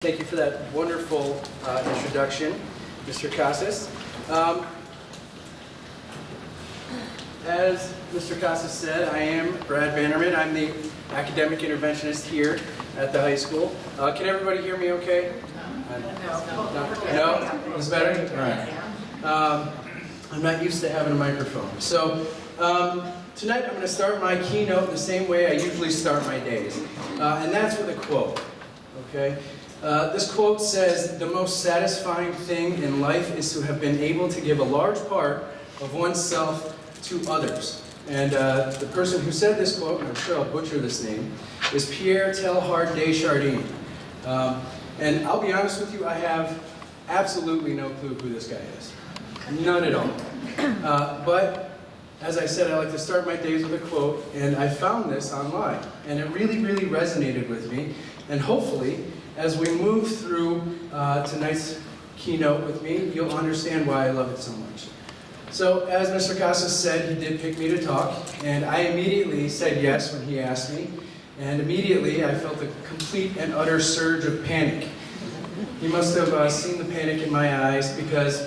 Thank you for that wonderful introduction, Mr. Casas. As Mr. Casas said, I am Brad Bannerman. I'm the academic interventionist here at the high school. Can everybody hear me okay? No? Is better? All right. I'm not used to having a microphone. So tonight I'm going to start my keynote the same way I usually start my days. And that's with a quote. Okay? This quote says, "The most satisfying thing in life is to have been able to give a large part of oneself to others." And the person who said this quote, and I'm sure I'll butcher this name, is Pierre Teilhard de Chardin. And I'll be honest with you, I have absolutely no clue who this guy is. None at all. But as I said, I like to start my days with a quote, and I found this online. And it really, really resonated with me. And hopefully, as we move through tonight's keynote with me, you'll understand why I love it so much. So, as Mr. Casas said, he did pick me to talk, and I immediately said yes when he asked me, and immediately I felt a complete and utter surge of panic. He must have seen the panic in my eyes, because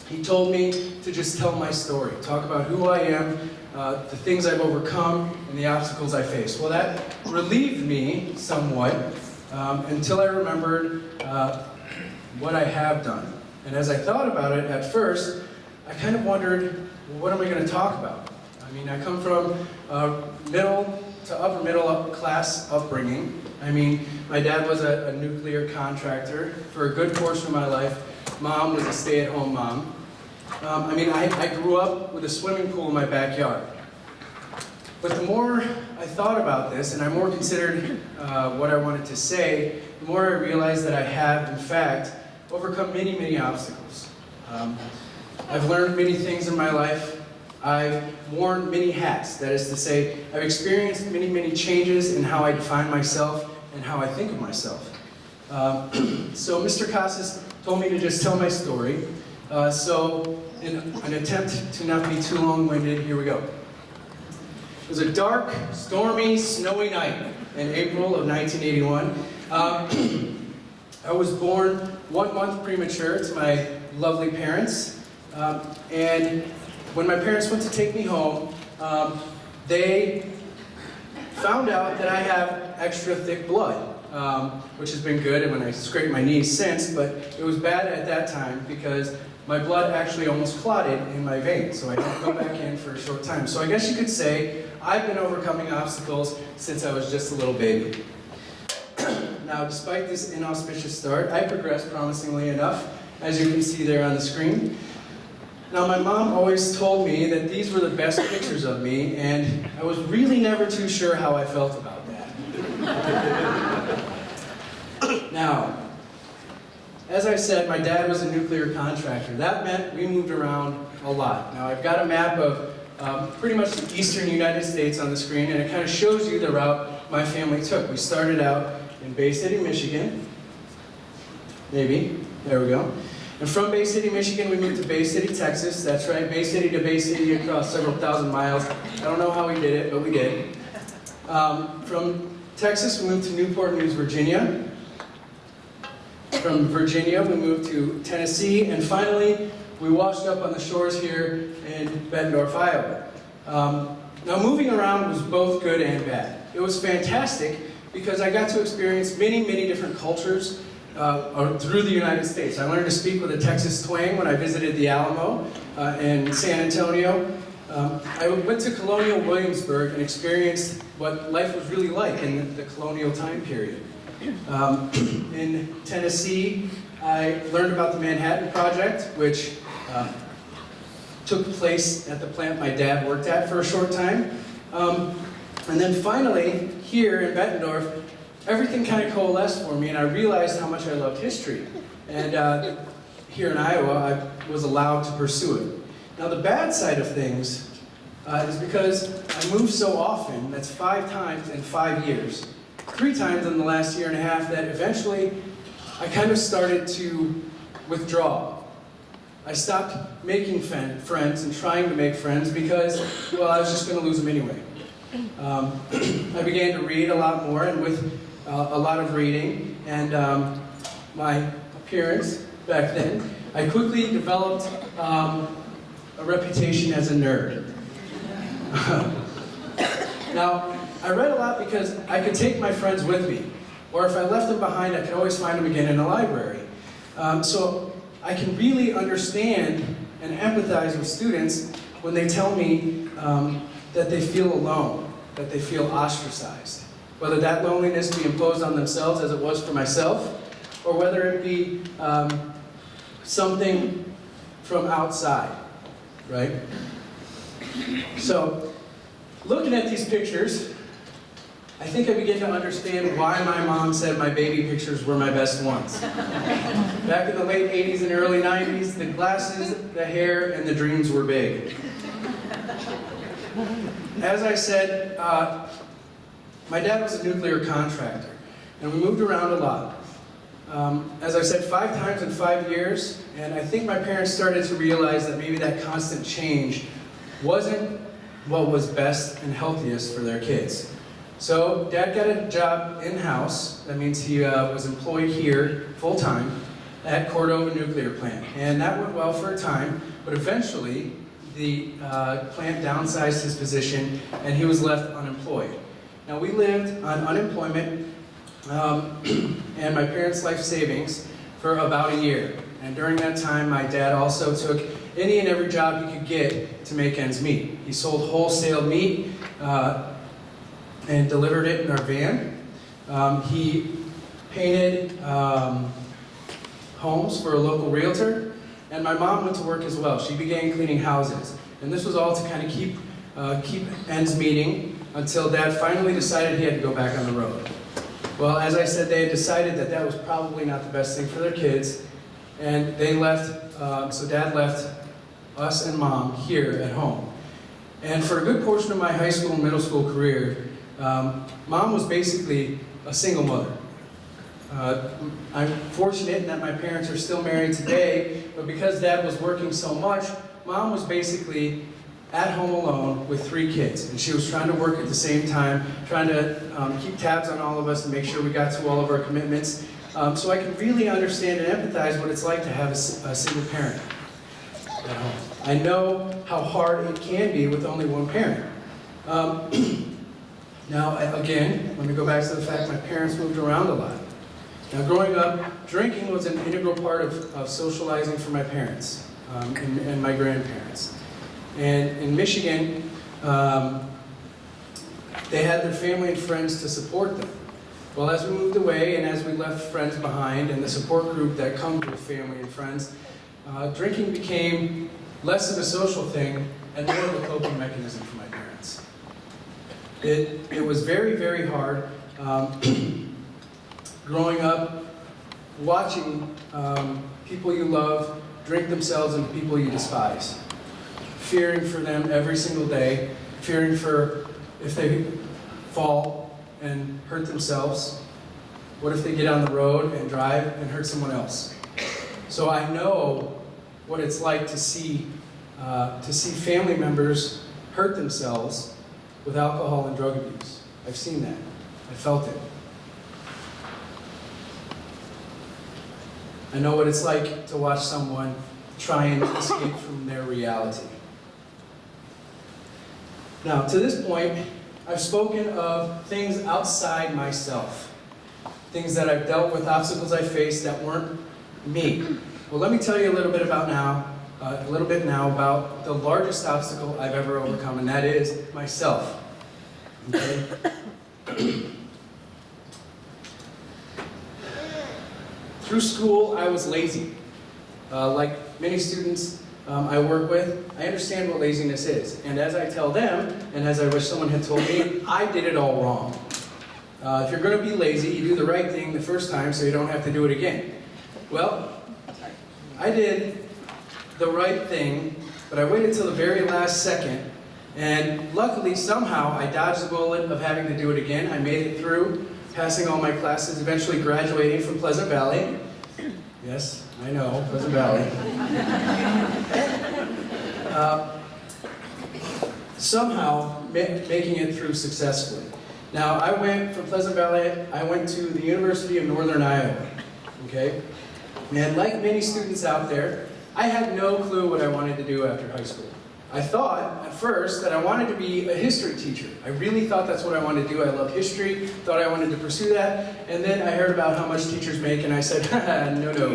he told me to just tell my story, talk about who I am, the things I've overcome, and the obstacles I face. Well, that relieved me somewhat, until I remembered what I have done. And as I thought about it at first, I kind of wondered, well, what am I going to talk about? I mean, I come from middle to upper middle class upbringing. I mean, my dad was a nuclear contractor for a good portion of my life. Mom was a stay-at-home mom. I mean, I grew up with a swimming pool in my backyard. But the more I thought about this, and I more considered what I wanted to say, the more I realized that I have, in fact, overcome many, many obstacles. I've learned many things in my life. I've worn many hats. That is to say, I've experienced many, many changes in how I define myself and how I think of myself. So Mr. Casas told me to just tell my story. So in an attempt to not be too long-winded, here we go. It was a dark, stormy, snowy night in April of 1981. I was born 1 month premature to my lovely parents. And when my parents went to take me home, they found out that I have extra thick blood, which has been good, and when I scraped my knees since, but it was bad at that time because my blood actually almost clotted in my veins, so I had to go back in for a short time. So I guess you could say I've been overcoming obstacles since I was just a little baby. Now, despite this inauspicious start, I progressed promisingly enough, as you can see there on the screen. Now, my mom always told me that these were the best pictures of me, and I was really never too sure how I felt about that. Now, as I said, my dad was a nuclear contractor. That meant we moved around a lot. Now, I've got a map of pretty much the eastern United States on the screen, and it kind of shows you the route my family took. We started out in Bay City, Michigan. Maybe. There we go. And from Bay City, Michigan, we moved to Bay City, Texas. That's right, Bay City to Bay City across several thousand miles. I don't know how we did it, but we did. From Texas, we moved to Newport News, Virginia. From Virginia, we moved to Tennessee, and finally, we washed up on the shores here in Bettendorf, Iowa. Now, moving around was both good and bad. It was fantastic because I got to experience many, many different cultures through the United States. I learned to speak with a Texas twang when I visited the Alamo in San Antonio. I went to Colonial Williamsburg and experienced what life was really like in the colonial time period. In Tennessee, I learned about the Manhattan Project, which took place at the plant my dad worked at for a short time. And then finally, here in Bettendorf, everything kind of coalesced for me, and I realized how much I loved history. And here in Iowa, I was allowed to pursue it. Now, the bad side of things is because I moved so often, that's 5 times in 5 years, 3 times in the last year and a half, that eventually I kind of started to withdraw. I stopped making friends and trying to make friends because, well, I was just going to lose them anyway. I began to read a lot more, and with a lot of reading, and my appearance back then, I quickly developed a reputation as a nerd. Now, I read a lot because I could take my friends with me, or if I left them behind, I could always find them again in the library. So I can really understand and empathize with students when they tell me that they feel alone, that they feel ostracized. Whether that loneliness be imposed on themselves as it was for myself, or whether it be something from outside, right? So, looking at these pictures, I think I begin to understand why my mom said my baby pictures were my best ones. Back in the late 80s and early 90s, the glasses, the hair, and the dreams were big. As I said, my dad was a nuclear contractor, and we moved around a lot. As I said, 5 times in 5 years, and I think my parents started to realize that maybe that constant change wasn't what was best and healthiest for their kids. So Dad got a job in-house. That means he was employed here full-time at Cordova Nuclear Plant. And that went well for a time, but eventually the plant downsized his position and he was left unemployed. Now we lived on unemployment and my parents' life savings for about a year. And during that time, my dad also took any and every job he could get to make ends meet. He sold wholesale meat and delivered it in our van. He painted homes for a local realtor, and my mom went to work as well. She began cleaning houses. And this was all to kind of keep ends meeting until Dad finally decided he had to go back on the road. Well, as I said, they had decided that that was probably not the best thing for their kids, and they left, so Dad left us and Mom here at home. And for a good portion of my high school and middle school career, Mom was basically a single mother. I'm fortunate in that my parents are still married today, but because Dad was working so much, Mom was basically at home alone with 3 kids. And she was trying to work at the same time, trying to keep tabs on all of us and make sure we got to all of our commitments. So I can really understand and empathize what it's like to have a single parent at home. I know how hard it can be with only one parent. Now, again, let me go back to the fact my parents moved around a lot. Now, growing up, drinking was an integral part of socializing for my parents and my grandparents. And in Michigan, they had their family and friends to support them. Well, as we moved away and as we left friends behind and the support group that comes with family and friends, drinking became less of a social thing and more of a coping mechanism for my parents. It was very, very hard growing up, watching people you love drink themselves and people you despise. Fearing for them every single day, fearing for if they fall and hurt themselves. What if they get on the road and drive and hurt someone else? So I know what it's like to see family members hurt themselves with alcohol and drug abuse. I've seen that. I felt it. I know what it's like to watch someone try and escape from their reality. Now, to this point, I've spoken of things outside myself. Things that I've dealt with, obstacles I faced that weren't me. Well, let me tell you a little bit now about the largest obstacle I've ever overcome, and that is myself. Okay? Through school, I was lazy. Like many students I work with, I understand what laziness is. And as I tell them, and as I wish someone had told me, I did it all wrong. If you're going to be lazy, you do the right thing the first time so you don't have to do it again. Well, I did the right thing, but I waited till the very last second, and luckily, somehow, I dodged the bullet of having to do it again. I made it through, passing all my classes, eventually graduating from Pleasant Valley. Yes, I know, Pleasant Valley. Somehow making it through successfully. Now, I went from Pleasant Valley, I went to the University of Northern Iowa, okay? And like many students out there, I had no clue what I wanted to do after high school. I thought at first that I wanted to be a history teacher. I really thought that's what I wanted to do. I loved history, thought I wanted to pursue that, and then I heard about how much teachers make, and I said, no.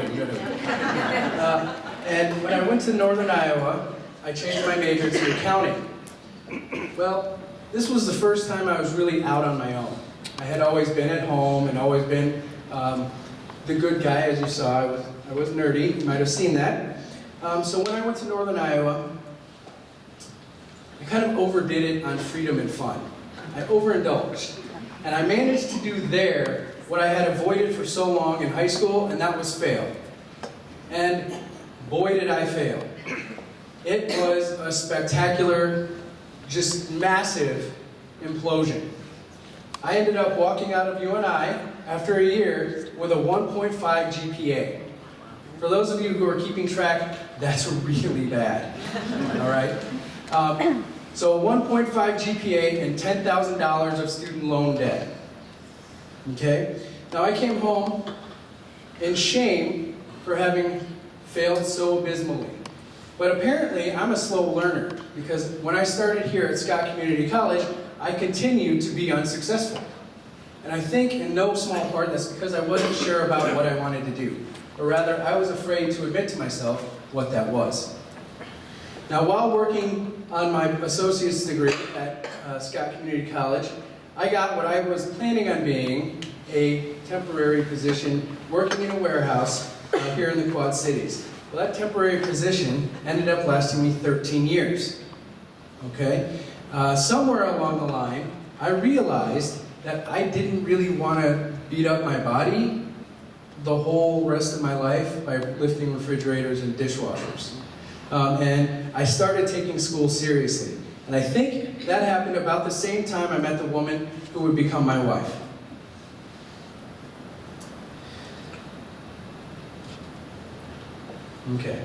And when I went to Northern Iowa, I changed my major to accounting. Well, this was the first time I was really out on my own. I had always been at home and always been the good guy, as you saw. I was nerdy, you might have seen that. So when I went to Northern Iowa, I kind of overdid it on freedom and fun. I overindulged. And I managed to do there what I had avoided for so long in high school, and that was fail. And boy did I fail. It was a spectacular, just massive implosion. I ended up walking out of UNI after a year with a 1.5 GPA. For those of you who are keeping track, that's really bad, all right? So a 1.5 GPA and $10,000 of student loan debt, okay? Now I came home in shame for having failed so abysmally. But apparently I'm a slow learner, because when I started here at Scott Community College, I continued to be unsuccessful. And I think in no small part that's because I wasn't sure about what I wanted to do. Or rather, I was afraid to admit to myself what that was. Now, while working on my associate's degree at Scott Community College, I got what I was planning on being a temporary position working in a warehouse here in the Quad Cities. Well, that temporary position ended up lasting me 13 years, okay? Somewhere along the line, I realized that I didn't really want to beat up my body the whole rest of my life by lifting refrigerators and dishwashers. And I started taking school seriously. And I think that happened about the same time I met the woman who would become my wife. Okay.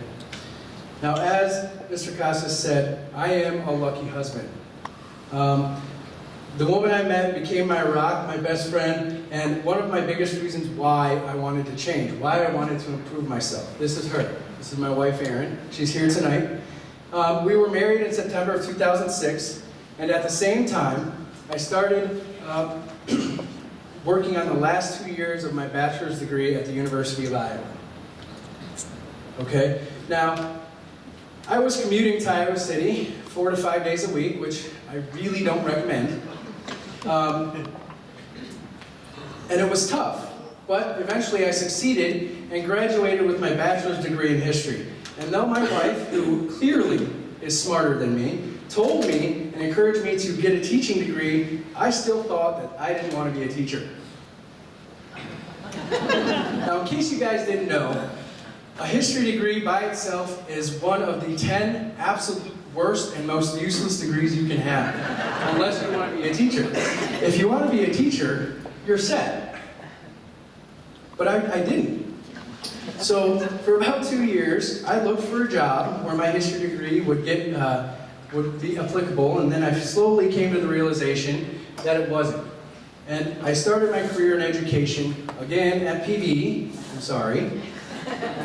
Now, as Mr. Casas said, I am a lucky husband. The woman I met became my rock, my best friend, and one of my biggest reasons why I wanted to change, why I wanted to improve myself. This is her. This is my wife, Erin. She's here tonight. We were married in September of 2006, and at the same time, I started working on the last 2 years of my bachelor's degree at the University of Iowa. Okay? Now, I was commuting to Iowa City 4 to 5 days a week, which I really don't recommend. And it was tough, but eventually I succeeded and graduated with my bachelor's degree in history. And though my wife, who clearly is smarter than me, told me and encouraged me to get a teaching degree, I still thought that I didn't want to be a teacher. Now, in case you guys didn't know, a history degree by itself is one of the 10 absolute worst and most useless degrees you can have, unless you want to be a teacher. If you want to be a teacher, you're set. But I didn't. So for about 2 years, I looked for a job where my history degree would be applicable, and then I slowly came to the realization that it wasn't. And I started my career in education, again at PV,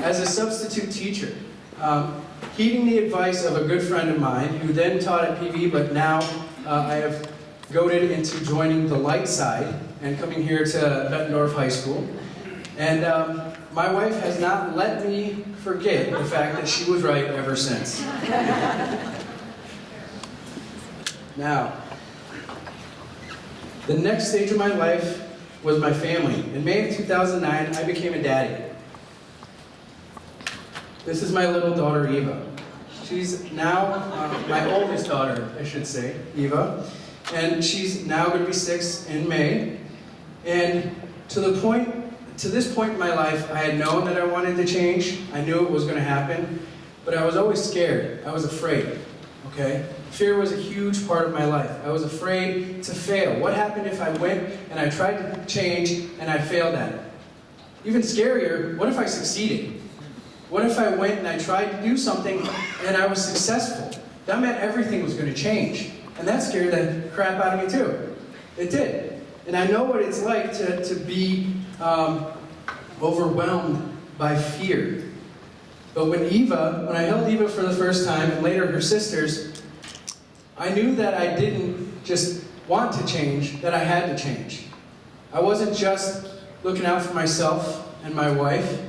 as a substitute teacher. Heeding the advice of a good friend of mine who then taught at PV, but now I have goaded into joining the light side and coming here to Bettendorf High School. And my wife has not let me forget the fact that she was right ever since. Now, the next stage of my life was my family. In May of 2009, I became a daddy. This is my little daughter, Eva. She's now my oldest daughter, I should say, Eva. And she's now going to be 6 in May. And to this point in my life, I had known that I wanted to change. I knew it was going to happen. But I was always scared. I was afraid. Okay? Fear was a huge part of my life. I was afraid to fail. What happened if I went and I tried to change and I failed at it? Even scarier, what if I succeeded? What if I went and I tried to do something and I was successful? That meant everything was going to change. And that scared the crap out of me too. It did. And I know what it's like to be overwhelmed by fear. But when I held Eva for the first time, and later her sisters, I knew that I didn't just want to change, that I had to change. I wasn't just looking out for myself and my wife.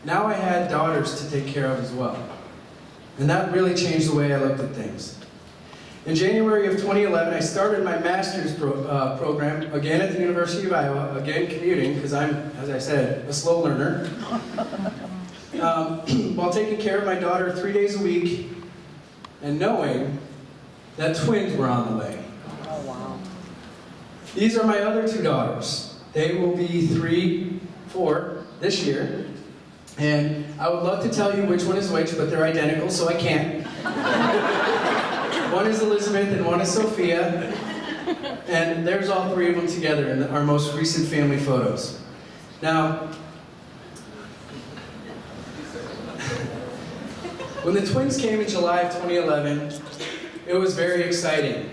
Now I had daughters to take care of as well. And that really changed the way I looked at things. In January of 2011, I started my master's program, again at the University of Iowa, again commuting, because I'm, as I said, a slow learner, while taking care of my daughter 3 days a week, and knowing that twins were on the way. Oh, wow. These are my other two daughters. They will be 3, 4 this year. And I would love to tell you which one is which, but they're identical, so I can't. One is Elizabeth and one is Sophia. And there's all 3 of them together in our most recent family photos. Now, when the twins came in July of 2011, it was very exciting.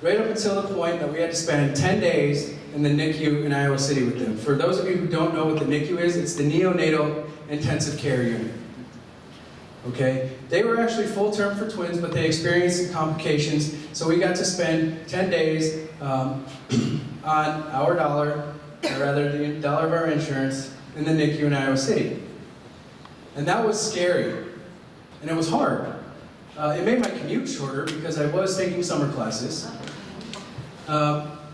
Right up until the point that we had to spend 10 days in the NICU in Iowa City with them. For those of you who don't know what the NICU is, it's the Neonatal Intensive Care Unit. Okay? They were actually full term for twins, but they experienced some complications, so we got to spend 10 days on our dollar, or rather the dollar of our insurance, in the NICU in Iowa City. And that was scary, and it was hard. It made my commute shorter because I was taking summer classes,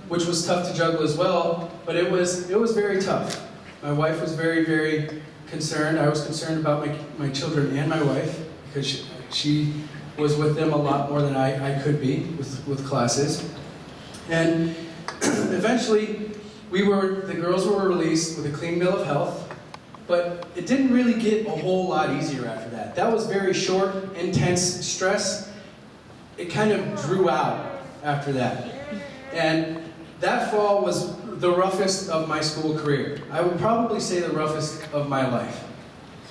which was tough to juggle as well, but it was very tough. My wife was very, very concerned. I was concerned about my children and my wife because she was with them a lot more than I could be with classes. And eventually, the girls were released with a clean bill of health, but it didn't really get a whole lot easier after that. That was very short, intense stress. It kind of drew out after that. And that fall was the roughest of my school career. I would probably say the roughest of my life.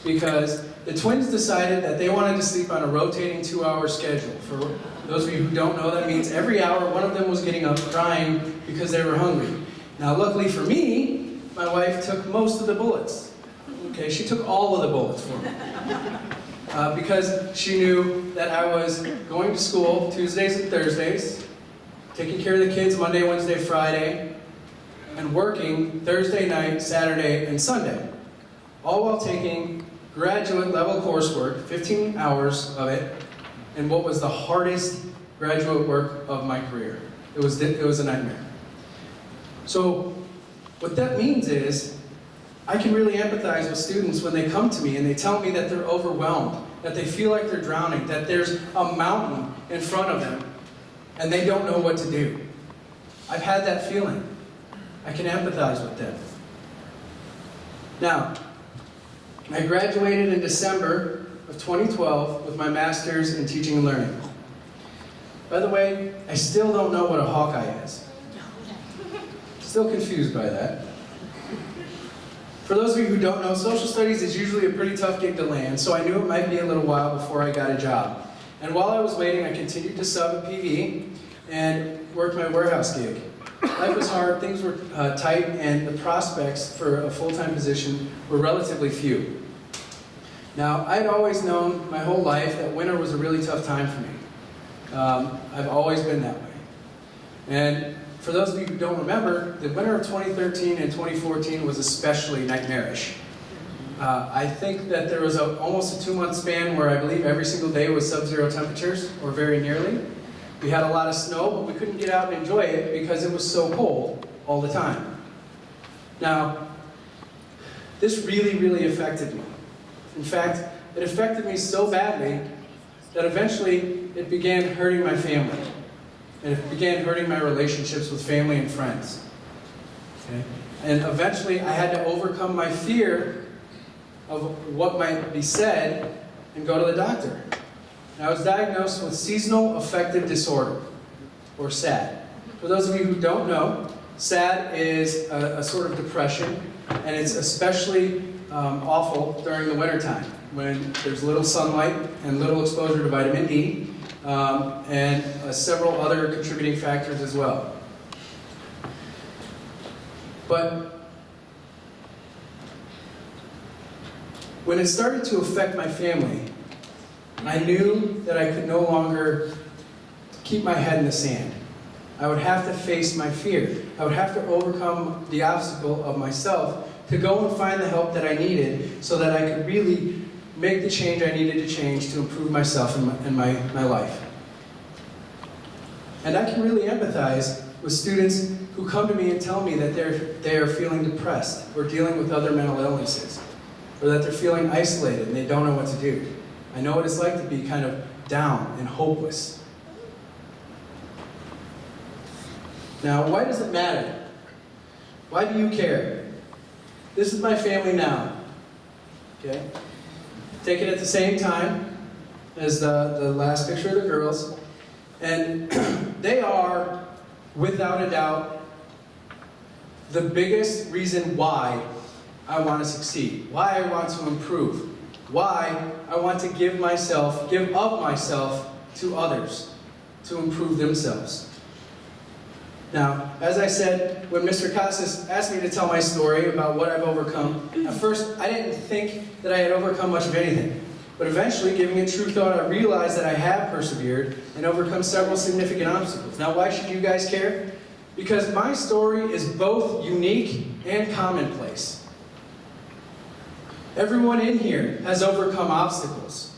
Because the twins decided that they wanted to sleep on a rotating 2-hour schedule. For those of you who don't know, that means every hour one of them was getting up crying because they were hungry. Now luckily for me, my wife took most of the bullets. Okay, she took all of the bullets for me. Because she knew that I was going to school Tuesdays and Thursdays, taking care of the kids Monday, Wednesday, Friday, and working Thursday night, Saturday, and Sunday. All while taking graduate level coursework, 15 hours of it, in what was the hardest graduate work of my career. It was a nightmare. So what that means is, I can really empathize with students when they come to me and they tell me that they're overwhelmed, that they feel like they're drowning, that there's a mountain in front of them, and they don't know what to do. I've had that feeling. I can empathize with them. Now, I graduated in December of 2012 with my master's in teaching and learning. By the way, I still don't know what a Hawkeye is. Still confused by that. For those of you who don't know, social studies is usually a pretty tough gig to land, so I knew it might be a little while before I got a job. And while I was waiting, I continued to sub at PV and work my warehouse gig. Life was hard, things were tight, and the prospects for a full-time position were relatively few. Now, I'd always known my whole life that winter was a really tough time for me. I've always been that way. And for those of you who don't remember, the winter of 2013 and 2014 was especially nightmarish. I think that there was almost a 2-month span where I believe every single day was sub-zero temperatures, or very nearly. We had a lot of snow, but we couldn't get out and enjoy it because it was so cold all the time. Now, this really, really affected me. In fact, it affected me so badly that eventually it began hurting my family. And it began hurting my relationships with family and friends. Okay? And eventually I had to overcome my fear of what might be said and go to the doctor. And I was diagnosed with seasonal affective disorder, or SAD. For those of you who don't know, SAD is a sort of depression, and it's especially awful during the wintertime when there's little sunlight and little exposure to vitamin D, and several other contributing factors as well. But when it started to affect my family, I knew that I could no longer keep my head in the sand. I would have to face my fear. I would have to overcome the obstacle of myself to go and find the help that I needed so that I could really make the change I needed to change to improve myself and my life. And I can really empathize with students who come to me and tell me that they are feeling depressed or dealing with other mental illnesses, or that they're feeling isolated and they don't know what to do. I know what it's like to be kind of down and hopeless. Now, why does it matter? Why do you care? This is my family now. Okay? Take it at the same time as the last picture of the girls. And they are, without a doubt, the biggest reason why I want to succeed, why I want to improve, why I want to give of myself to others to improve themselves. Now, as I said, when Mr. Casas asked me to tell my story about what I've overcome, at first I didn't think that I had overcome much of anything. But eventually, giving it true thought, I realized that I have persevered and overcome several significant obstacles. Now, why should you guys care? Because my story is both unique and commonplace. Everyone in here has overcome obstacles,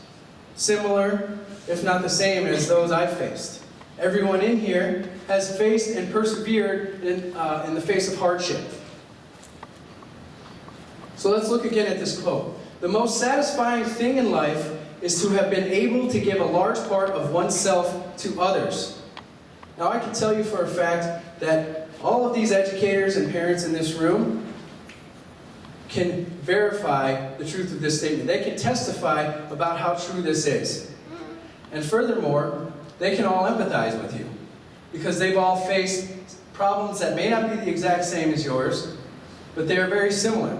similar, if not the same, as those I faced. Everyone in here has faced and persevered in the face of hardship. So let's look again at this quote. The most satisfying thing in life is to have been able to give a large part of oneself to others. Now, I can tell you for a fact that all of these educators and parents in this room can verify the truth of this statement. They can testify about how true this is. And furthermore, they can all empathize with you because they've all faced problems that may not be the exact same as yours, but they are very similar.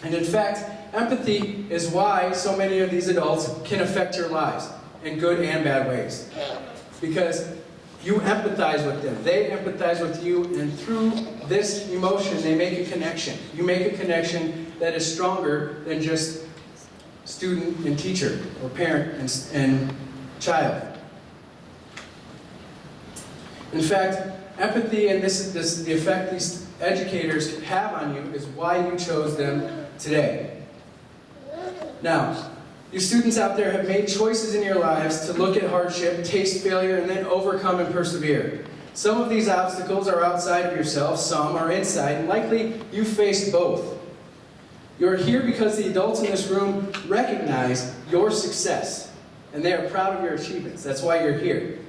And in fact, empathy is why so many of these adults can affect your lives in good and bad ways. Because you empathize with them, they empathize with you, and through this emotion, they make a connection. You make a connection that is stronger than just student and teacher, or parent and child. In fact, empathy and the effect these educators have on you is why you chose them today. Now, you students out there have made choices in your lives to look at hardship, taste failure, and then overcome and persevere. Some of these obstacles are outside of yourself, some are inside, and likely you faced both. You're here because the adults in this room recognize your success, and they are proud of your achievements. That's why you're here.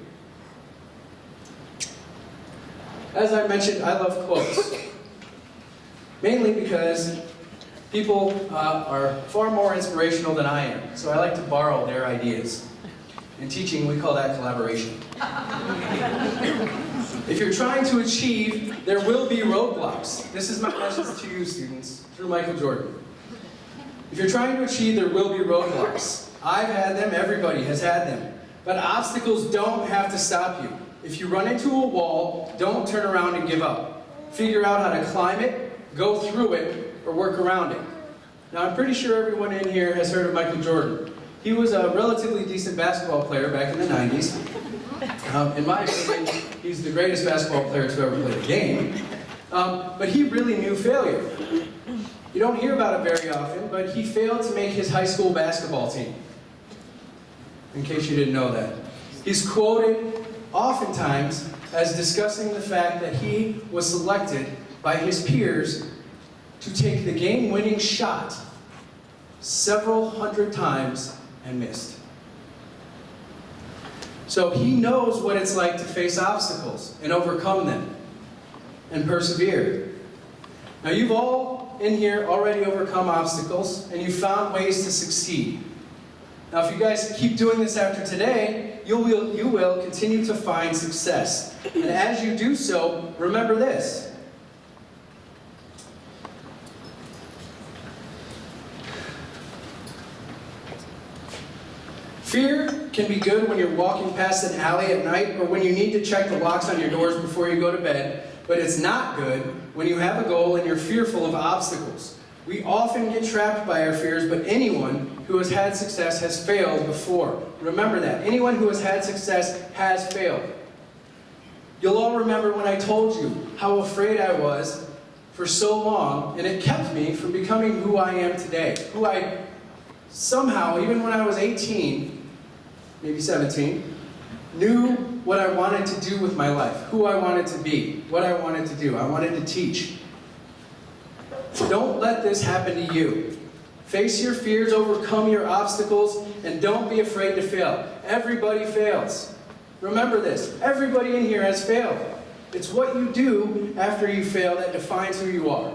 As I mentioned, I love quotes, mainly because people are far more inspirational than I am, so I like to borrow their ideas. In teaching, we call that collaboration. If you're trying to achieve, there will be roadblocks. This is my message to you, students, through Michael Jordan. If you're trying to achieve, there will be roadblocks. I've had them, everybody has had them. But obstacles don't have to stop you. If you run into a wall, don't turn around and give up. Figure out how to climb it, go through it, or work around it. Now, I'm pretty sure everyone in here has heard of Michael Jordan. He was a relatively decent basketball player back in the 90s. In my opinion, he's the greatest basketball player to ever play the game. But he really knew failure. You don't hear about it very often, but he failed to make his high school basketball team. In case you didn't know that. He's quoted oftentimes as discussing the fact that he was selected by his peers to take the game-winning shot several hundred times and missed. So he knows what it's like to face obstacles and overcome them and persevere. Now, you've all in here already overcome obstacles and you've found ways to succeed. Now, if you guys keep doing this after today, you will continue to find success. And as you do so, remember this. Fear can be good when you're walking past an alley at night or when you need to check the locks on your doors before you go to bed, but it's not good when you have a goal and you're fearful of obstacles. We often get trapped by our fears, but anyone who has had success has failed before. Remember that. Anyone who has had success has failed. You'll all remember when I told you how afraid I was for so long, and it kept me from becoming who I am today. Who I somehow, even when I was 18, maybe 17, knew what I wanted to do with my life, who I wanted to be, what I wanted to do. I wanted to teach. Don't let this happen to you. Face your fears, overcome your obstacles, and don't be afraid to fail. Everybody fails. Remember this, everybody in here has failed. It's what you do after you fail that defines who you are.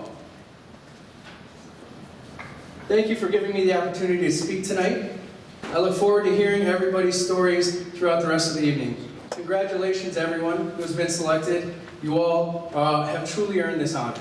Thank you for giving me the opportunity to speak tonight. I look forward to hearing everybody's stories throughout the rest of the evening. Congratulations, everyone who has been selected. You all have truly earned this honor.